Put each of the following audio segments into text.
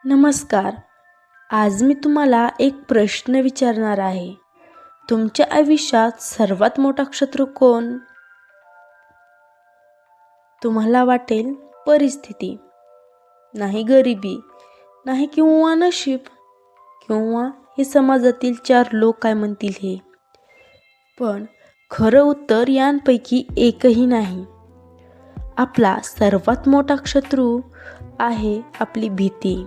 नमस्कार. आज मी तुम्हाला एक प्रश्न विचारणार आहे. तुमच्या आयुष्यात सर्वात मोठा शत्रू कोण? तुम्हाला वाटेल परिस्थिती, नाही गरिबी, नाही किंवा नशीब, किंवा हे समाजातील 4 लोक काय म्हणतील हे. पण खरं उत्तर यांपैकी एकही नाही. आपला सर्वात मोठा शत्रू आहे आपली भीती.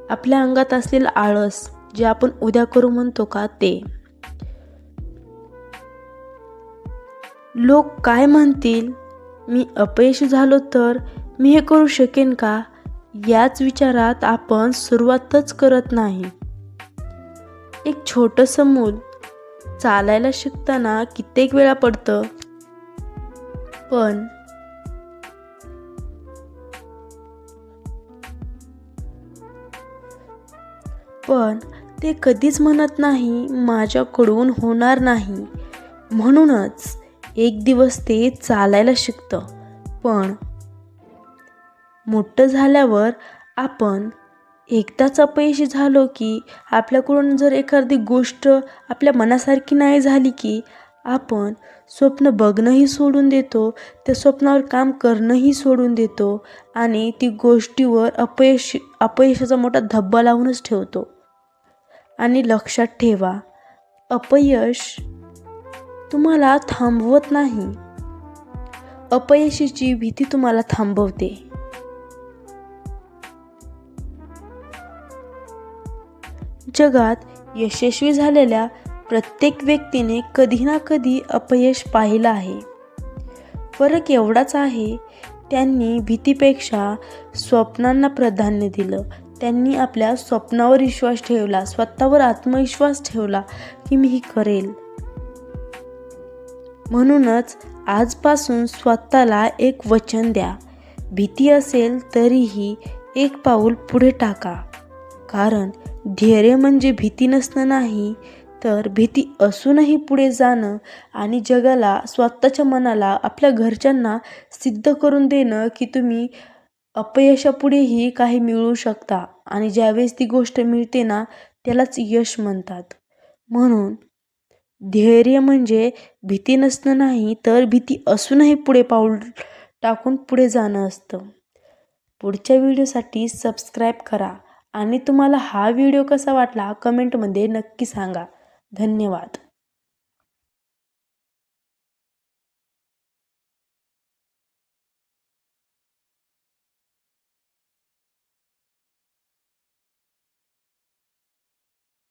आपल्या अंगात असलेलं आळस, जे आपण उद्या करू म्हणतो का ते. लोक काय म्हणतील, मी अपयशी झालो तर मी हे करू शकेन का, याच विचारात आपण सुरुवातच करत नाही. एक छोटंसं मूल चालायला शिकताना कित्येक वेळा पडतं, पण ते कधीच म्हणत नाही माझ्याकडून होणार नाही. म्हणूनच एक दिवस ते चालायला शिकतं. पण मोठं झाल्यावर आपण एकदाच अपयशी झालो की, आपल्याकडून जर एखादी गोष्ट आपल्या मनासारखी नाही झाली की, आपण स्वप्न बघणंही सोडून देतो, त्या स्वप्नावर काम करणंही सोडून देतो आणि ती गोष्टीवर अपयशाचा मोठा धब्बा लावूनच ठेवतो. आणि लक्षात ठेवा, अपयश तुम्हाला थांबवत नाही, अपयशाची भीती तुम्हाला थांबवते. जगात यशस्वी झालेल्या प्रत्येक व्यक्तीने कधी ना कधी अपयश पाहिलं आहे. फरक एवढाच आहे, त्यांनी भीतीपेक्षा स्वप्नांना प्राधान्य दिलं. त्यांनी आपल्या स्वप्नावर विश्वास ठेवला, स्वतःवर आत्मविश्वास ठेवला की मी ही करेल. म्हणूनच आजपासून स्वतःला एक वचन द्या. भीती असेल तरीही एक पाऊल पुढे टाका. कारण धैर्य म्हणजे भीती नसणं नाही, तर भीती असूनही पुढे जाणं आणि जगाला, स्वतःच्या मनाला, आपल्या घरच्यांना सिद्ध करून देणं की तुम्ही अपयशापुढेही काही मिळवू शकता. आणि ज्यावेळेस ती गोष्ट मिळते ना, त्यालाच यश म्हणतात. म्हणून धैर्य म्हणजे भीती नसणं नाही, तर भीती असूनही पुढे पाऊल टाकून पुढे जाणं असतं. पुढच्या व्हिडिओसाठी सबस्क्राईब करा आणि तुम्हाला हा व्हिडिओ कसा वाटला कमेंटमध्ये नक्की सांगा. धन्यवाद.